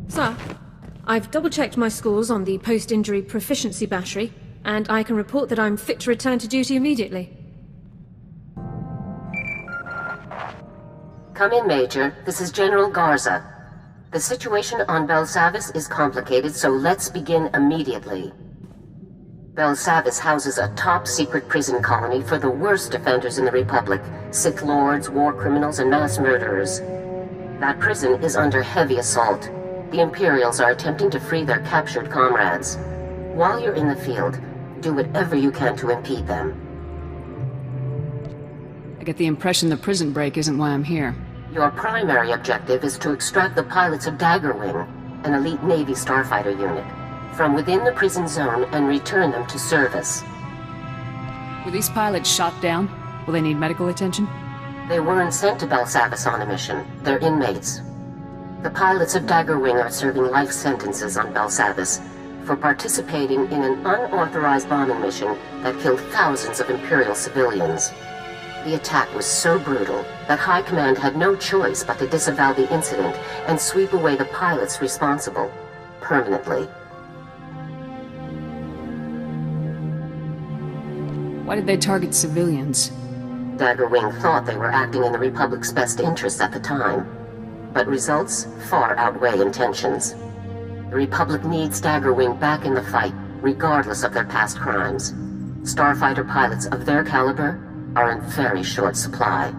Sir, I've double-checked my scores on the post-injury proficiency battery, and I can report that I'm fit to return to duty immediately. Come in, Major. This is General Garza. The situation on Belsavis is complicated, so let's begin immediately. Belsavis houses a top-secret prison colony for the worst offenders in the Republic, Sith Lords, war criminals, and mass murderers. That prison is under heavy assault. The Imperials are attempting to free their captured comrades. While you're in the field, do whatever you can to impede them. I get the impression the prison break isn't why I'm here. Your primary objective is to extract the pilots of Daggerwing, an elite Navy starfighter unit, from within the prison zone and return them to service. Were these pilots shot down? Will they need medical attention? They weren't sent to Belsavis on a mission. They're inmates. The pilots of Daggerwing are serving life sentences on Belsavis for participating in an unauthorized bombing mission that killed thousands of Imperial civilians. The attack was so brutal that High Command had no choice but to disavow the incident and sweep away the pilots responsible, permanently. Why did they target civilians? Daggerwing thought they were acting in the Republic's best interests at the time, but results far outweigh intentions. The Republic needs Daggerwing back in the fight, regardless of their past crimes. Starfighter pilots of their caliber are in very short supply.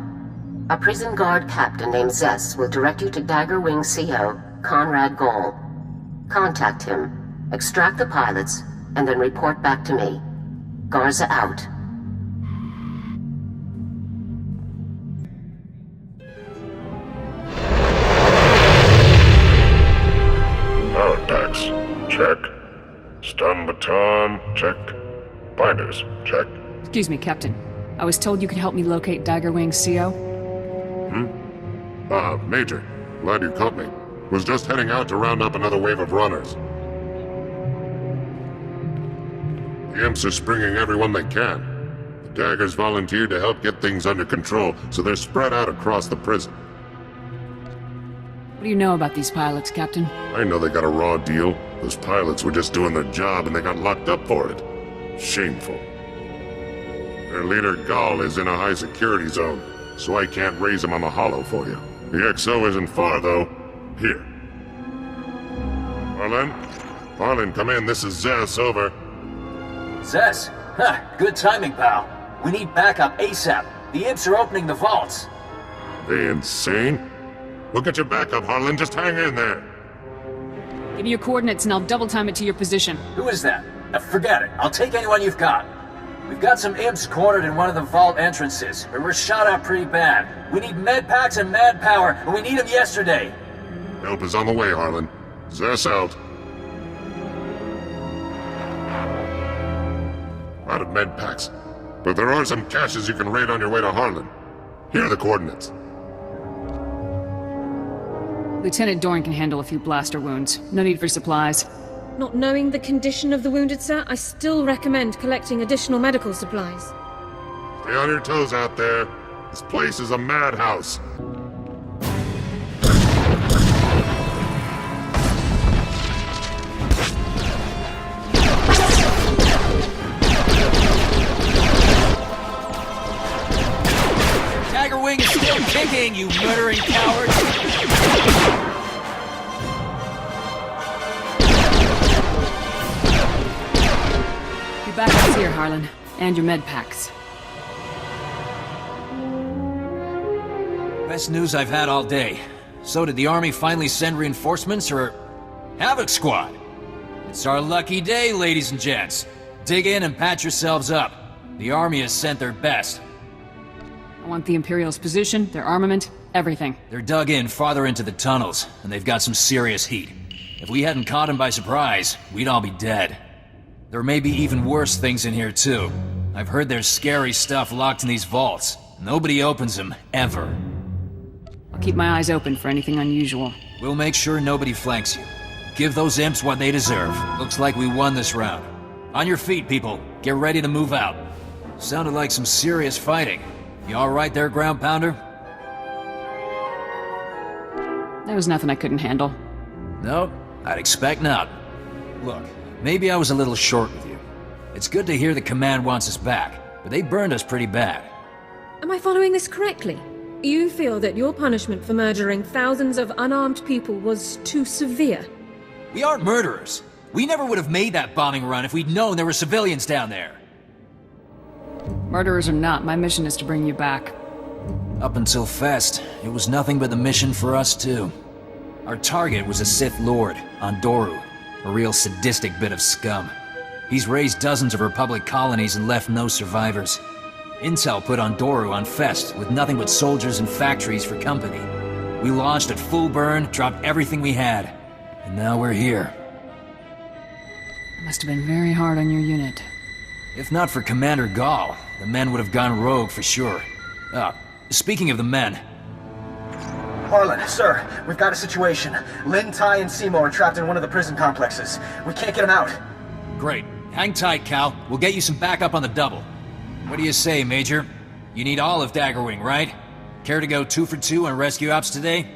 A prison guard captain named Zess will direct you to Daggerwing CO, Conrad Goll. Contact him, extract the pilots, and then report back to me. Garza out. Artifacts, check. Stun baton, check. Binders, check. Excuse me, Captain. I was told you could help me locate Daggerwing CO. Major. Glad you caught me. Was just heading out to round up another wave of runners. The imps are springing everyone they can. The Daggers volunteered to help get things under control, so they're spread out across the prison. What do you know about these pilots, Captain? I know they got a raw deal. Those pilots were just doing their job and they got locked up for it. Shameful. Their leader, Gall, is in a high security zone, so I can't raise him on the hollow for you. The XO isn't far, though. Here. Harlan? Harlan, come in. This is Zess, over. Zess? Good timing, pal. We need backup ASAP. The imps are opening the vaults. They insane? We'll get your backup, Harlan. Just hang in there. Give me your coordinates and I'll double time it to your position. Who is that? Forget it. I'll take anyone you've got. We've got some imps cornered in one of the vault entrances, but we're shot at pretty bad. We need med packs and manpower, and we need them yesterday. Help is on the way, Harlan. Zess out. Out of med packs. But there are some caches you can raid on your way to Harlan. Here are the coordinates. Lieutenant Dorn can handle a few blaster wounds. No need for supplies. Not knowing the condition of the wounded, sir, I still recommend collecting additional medical supplies. Stay on your toes out there. This place is a madhouse. Daggerwing is still kicking, you murdering coward! Your backup's here, Harlan. And your med packs. Best news I've had all day. So did the Army finally send reinforcements, or... Havoc Squad? It's our lucky day, ladies and gents. Dig in and patch yourselves up. The Army has sent their best. I want the Imperials' position, their armament, everything. They're dug in farther into the tunnels, and they've got some serious heat. If we hadn't caught them by surprise, we'd all be dead. There may be even worse things in here, too. I've heard there's scary stuff locked in these vaults. Nobody opens them, ever. I'll keep my eyes open for anything unusual. We'll make sure nobody flanks you. Give those imps what they deserve. Looks like we won this round. On your feet, people. Get ready to move out. Sounded like some serious fighting. You alright there, ground pounder? There was nothing I couldn't handle. Nope, I'd expect not. Look, maybe I was a little short with you. It's good to hear the command wants us back, but they burned us pretty bad. Am I following this correctly? You feel that your punishment for murdering thousands of unarmed people was too severe? We aren't murderers. We never would have made that bombing run if we'd known there were civilians down there. Murderers or not, my mission is to bring you back. Up until Fest, it was nothing but the mission for us too. Our target was a Sith Lord, Andoru, a real sadistic bit of scum. He's raised dozens of Republic colonies and left no survivors. Intel put Andoru on Fest with nothing but soldiers and factories for company. We launched at full burn, dropped everything we had, and now we're here. It must have been very hard on your unit. If not for Commander Gall, the men would have gone rogue for sure. Speaking of the men... Harlan, sir, we've got a situation. Lin, Tai, and Seymour are trapped in one of the prison complexes. We can't get them out. Great. Hang tight, Cal. We'll get you some backup on the double. What do you say, Major? You need all of Daggerwing, right? Care to go 2 for 2 on rescue ops today?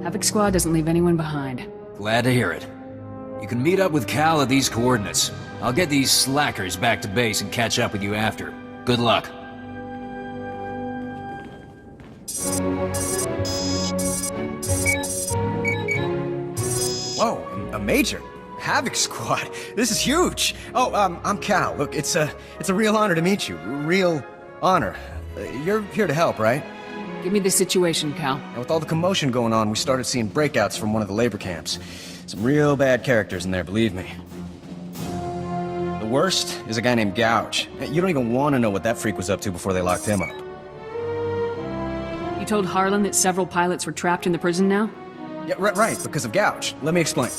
Havoc Squad doesn't leave anyone behind. Glad to hear it. You can meet up with Cal at these coordinates. I'll get these slackers back to base and catch up with you after. Good luck. Whoa, a Major? Havoc Squad? This is huge! Oh, I'm Cal. Look, it's a real honor to meet you. Real honor. You're here to help, right? Give me the situation, Cal. And with all the commotion going on, we started seeing breakouts from one of the labor camps. Some real bad characters in there, believe me. The worst is a guy named Gouge. You don't even want to know what that freak was up to before they locked him up. You told Harlan that several pilots were trapped in the prison now? Yeah, right, because of Gouge. Let me explain.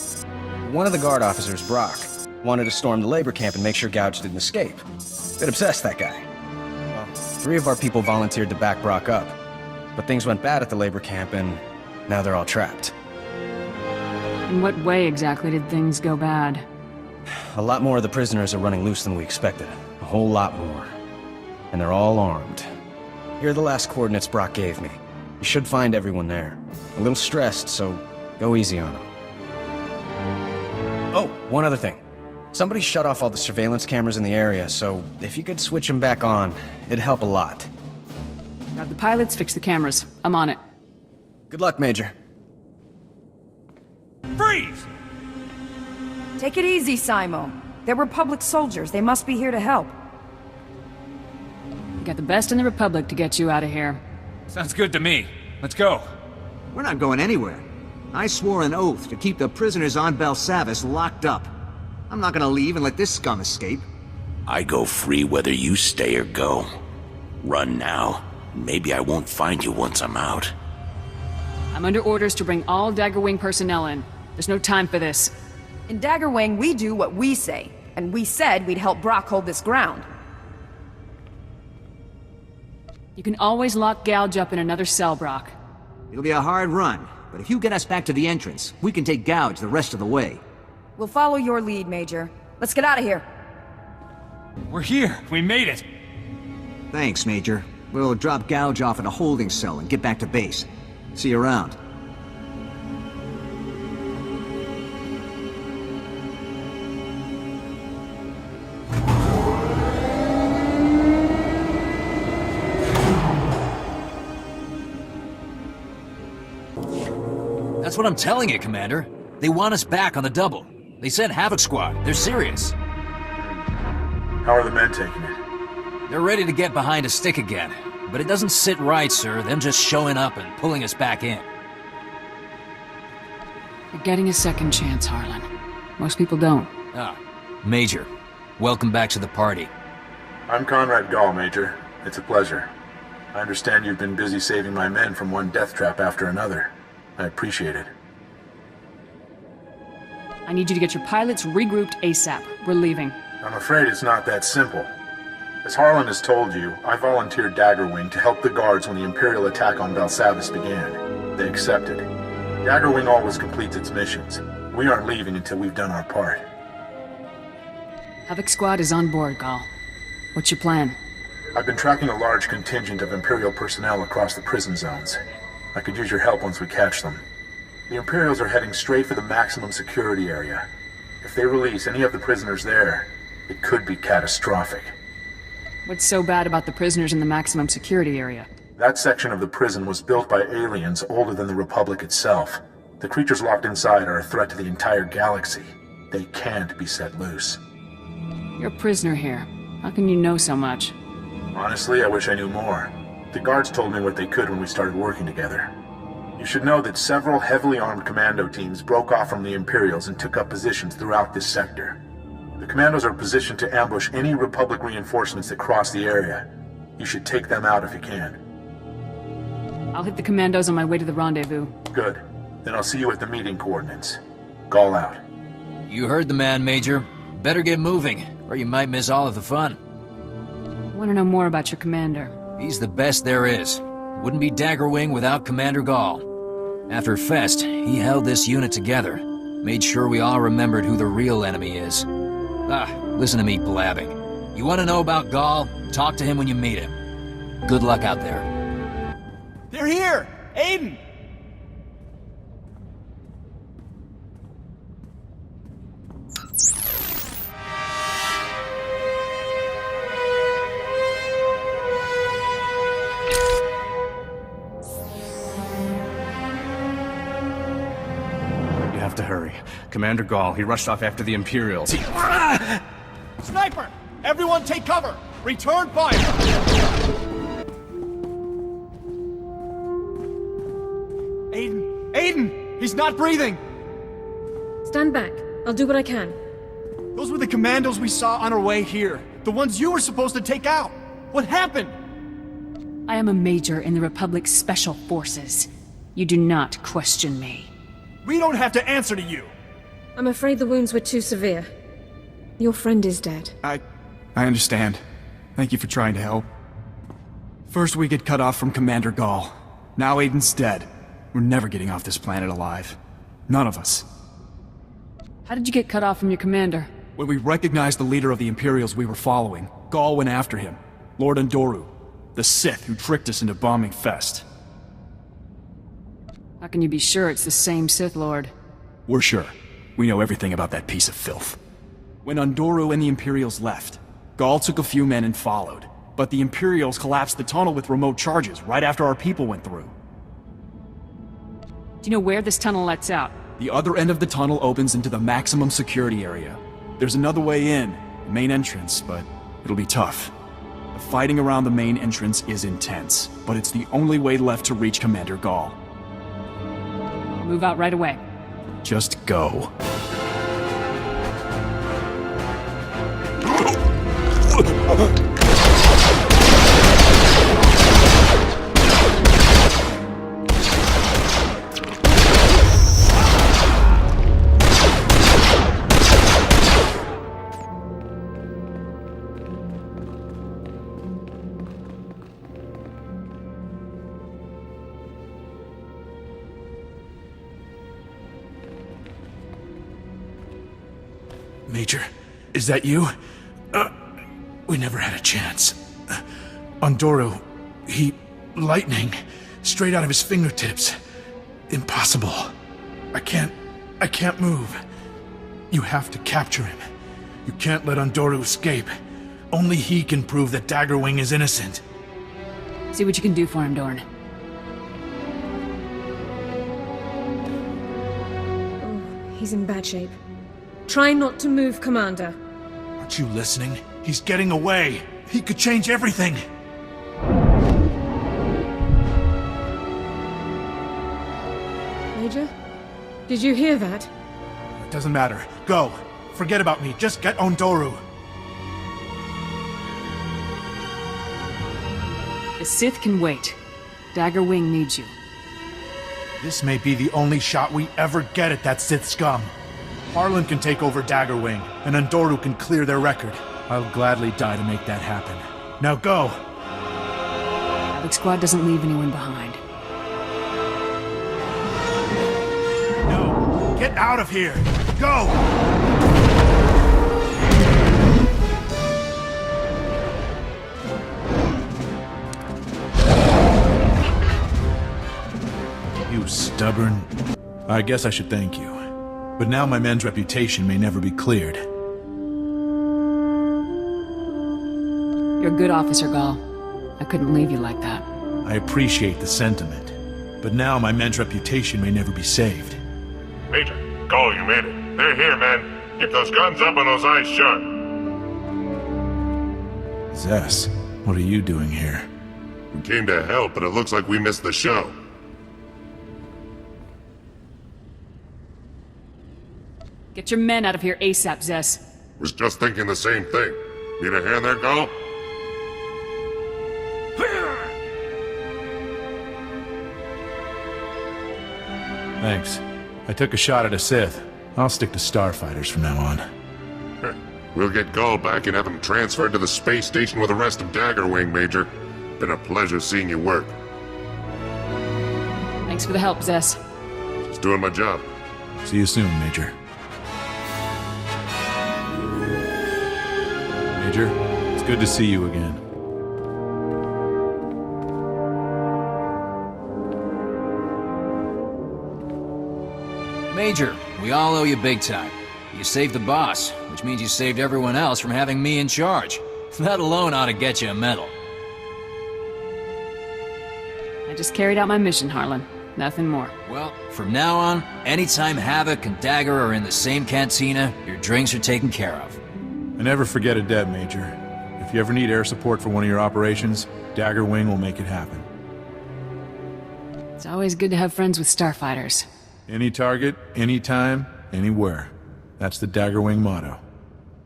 One of the guard officers, Brock, wanted to storm the labor camp and make sure Gouge didn't escape. Bit obsessed, that guy. Well, 3 of our people volunteered to back Brock up. But things went bad at the labor camp, and now they're all trapped. In what way exactly did things go bad? A lot more of the prisoners are running loose than we expected. A whole lot more. And they're all armed. Here are the last coordinates Brock gave me. You should find everyone there. A little stressed, so go easy on them. Oh, one other thing. Somebody shut off all the surveillance cameras in the area, so if you could switch them back on, it'd help a lot. Grab the pilots, fix the cameras. I'm on it. Good luck, Major. Freeze! Take it easy, Simo. They're Republic soldiers. They must be here to help. You got the best in the Republic to get you out of here. Sounds good to me. Let's go. We're not going anywhere. I swore an oath to keep the prisoners on Belsavis locked up. I'm not gonna leave and let this scum escape. I go free whether you stay or go. Run now. Maybe I won't find you once I'm out. I'm under orders to bring all Daggerwing personnel in. There's no time for this. In Daggerwing, we do what we say. And we said we'd help Brock hold this ground. You can always lock Gouge up in another cell, Brock. It'll be a hard run, but if you get us back to the entrance, we can take Gouge the rest of the way. We'll follow your lead, Major. Let's get out of here. We're here. We made it. Thanks, Major. We'll drop Gouge off at a holding cell and get back to base. See you around. That's what I'm telling you, Commander. They want us back on the double. They sent Havoc Squad. They're serious. How are the men taking it? They're ready to get behind a stick again. But it doesn't sit right, sir, them just showing up and pulling us back in. You're getting a second chance, Harlan. Most people don't. Major, welcome back to the party. I'm Conrad Gall, Major. It's a pleasure. I understand you've been busy saving my men from one death trap after another. I appreciate it. I need you to get your pilots regrouped ASAP. We're leaving. I'm afraid it's not that simple. As Harlan has told you, I volunteered Daggerwing to help the guards when the Imperial attack on Belsavis began. They accepted. Daggerwing always completes its missions. We aren't leaving until we've done our part. Havoc Squad is on board, Gall. What's your plan? I've been tracking a large contingent of Imperial personnel across the prison zones. I could use your help once we catch them. The Imperials are heading straight for the maximum security area. If they release any of the prisoners there, it could be catastrophic. What's so bad about the prisoners in the maximum security area? That section of the prison was built by aliens older than the Republic itself. The creatures locked inside are a threat to the entire galaxy. They can't be set loose. You're a prisoner here. How can you know so much? Honestly, I wish I knew more. The guards told me what they could when we started working together. You should know that several heavily armed commando teams broke off from the Imperials and took up positions throughout this sector. The commandos are positioned to ambush any Republic reinforcements that cross the area. You should take them out if you can. I'll hit the commandos on my way to the rendezvous. Good. Then I'll see you at the meeting coordinates. Gall out. You heard the man, Major. Better get moving, or you might miss all of the fun. I want to know more about your commander. He's the best there is. Wouldn't be Daggerwing without Commander Gall. After Fest, he held this unit together. Made sure we all remembered who the real enemy is. Listen to me blabbing. You want to know about Gall? Talk to him when you meet him. Good luck out there. They're here! Aiden! You have to hurry. Commander Gall, he rushed off after the Imperials. Sniper! Everyone take cover! Return fire! Aiden! Aiden! He's not breathing! Stand back. I'll do what I can. Those were the commandos we saw on our way here. The ones you were supposed to take out. What happened? I am a major in the Republic's Special Forces. You do not question me. We don't have to answer to you! I'm afraid the wounds were too severe. Your friend is dead. I understand. Thank you for trying to help. First we get cut off from Commander Gall. Now Aiden's dead. We're never getting off this planet alive. None of us. How did you get cut off from your commander? When we recognized the leader of the Imperials we were following, Gall went after him. Lord Undoru, the Sith who tricked us into bombing Fest. How can you be sure it's the same Sith Lord? We're sure. We know everything about that piece of filth. When Undoru and the Imperials left, Gall took a few men and followed. But the Imperials collapsed the tunnel with remote charges right after our people went through. Do you know where this tunnel lets out? The other end of the tunnel opens into the maximum security area. There's another way in, the main entrance, but it'll be tough. The fighting around the main entrance is intense, but it's the only way left to reach Commander Gall. Move out right away. Just go. Major, is that you? We never had a chance. Undoru, lightning, straight out of his fingertips. Impossible. I can't move. You have to capture him. You can't let Undoru escape. Only he can prove that Daggerwing is innocent. See what you can do for him, Dorn. Oh, he's in bad shape. Try not to move, Commander. Aren't you listening? He's getting away. He could change everything. Major? Did you hear that? It doesn't matter. Go. Forget about me. Just get Undoru. The Sith can wait. Daggerwing needs you. This may be the only shot we ever get at that Sith scum. Harlan can take over Daggerwing, and Undoru can clear their record. I'll gladly die to make that happen. Now go! Havoc Squad doesn't leave anyone behind. No! Get out of here! Go! stubborn. I guess I should thank you. But now my men's reputation may never be cleared. You're a good officer, Gall. I couldn't leave you like that. I appreciate the sentiment. But now my men's reputation may never be saved. Major, Gall, you made it. They're here, man. Keep those guns up and those eyes shut. Zess, what are you doing here? We came to help, but it looks like we missed the show. Get your men out of here ASAP, Zess. Was just thinking the same thing. Need a hand there, Gall? Thanks. I took a shot at a Sith. I'll stick to starfighters from now on. We'll get Gall back and have him transferred to the space station with the rest of Daggerwing, Major. Been a pleasure seeing you work. Thanks for the help, Zess. Just doing my job. See you soon, Major. Major, it's good to see you again. Major, we all owe you big time. You saved the boss, which means you saved everyone else from having me in charge. That alone ought to get you a medal. I just carried out my mission, Harlan. Nothing more. Well, from now on, anytime Havoc and Dagger are in the same cantina, your drinks are taken care of. I never forget a debt, Major. If you ever need air support for one of your operations, Daggerwing will make it happen. It's always good to have friends with starfighters. Any target, anytime, anywhere. That's the Daggerwing motto.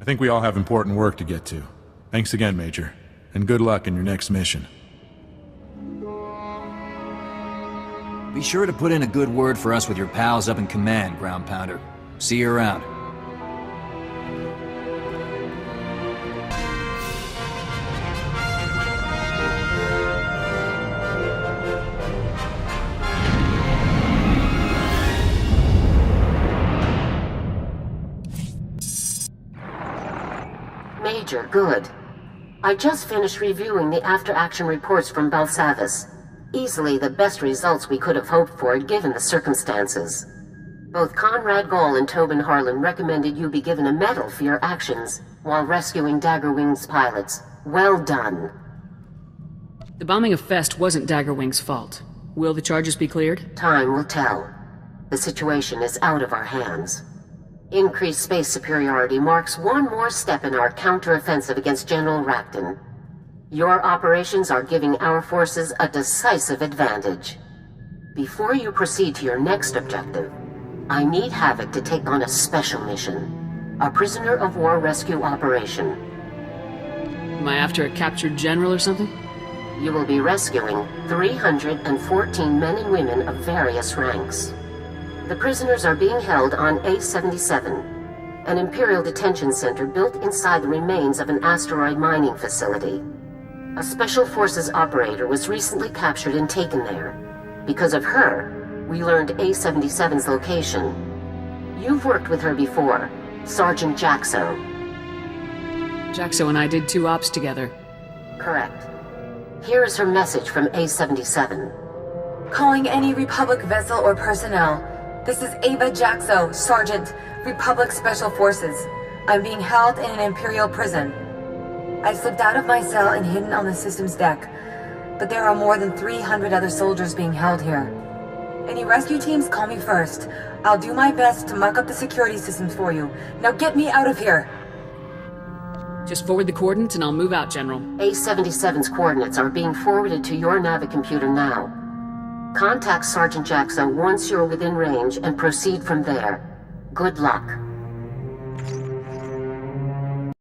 I think we all have important work to get to. Thanks again, Major. And good luck in your next mission. Be sure to put in a good word for us with your pals up in command, Ground Pounder. See you around. Major, good. I just finished reviewing the after-action reports from Belsavis. Easily the best results we could have hoped for given the circumstances. Both Conrad Gall and Tobin Harlan recommended you be given a medal for your actions while rescuing Daggerwing's pilots. Well done. The bombing of Fest wasn't Daggerwing's fault. Will the charges be cleared? Time will tell. The situation is out of our hands. Increased space superiority marks one more step in our counter-offensive against General Rakton. Your operations are giving our forces a decisive advantage. Before you proceed to your next objective, I need Havoc to take on a special mission. A prisoner of war rescue operation. Am I after a captured general or something? You will be rescuing 314 men and women of various ranks. The prisoners are being held on A-77, an Imperial detention center built inside the remains of an asteroid mining facility. A Special Forces operator was recently captured and taken there. Because of her, we learned A-77's location. You've worked with her before, Sergeant Jaxo. Jaxo and I did 2 ops together. Correct. Here is her message from A-77. Calling any Republic vessel or personnel. This is Ava Jaxo, Sergeant, Republic Special Forces. I'm being held in an Imperial prison. I slipped out of my cell and hidden on the system's deck, but there are more than 300 other soldiers being held here. Any rescue teams, call me first. I'll do my best to muck up the security systems for you. Now get me out of here! Just forward the coordinates and I'll move out, General. A-77's coordinates are being forwarded to your Navicomputer now. Contact Sergeant Jaxo once you're within range and proceed from there. Good luck.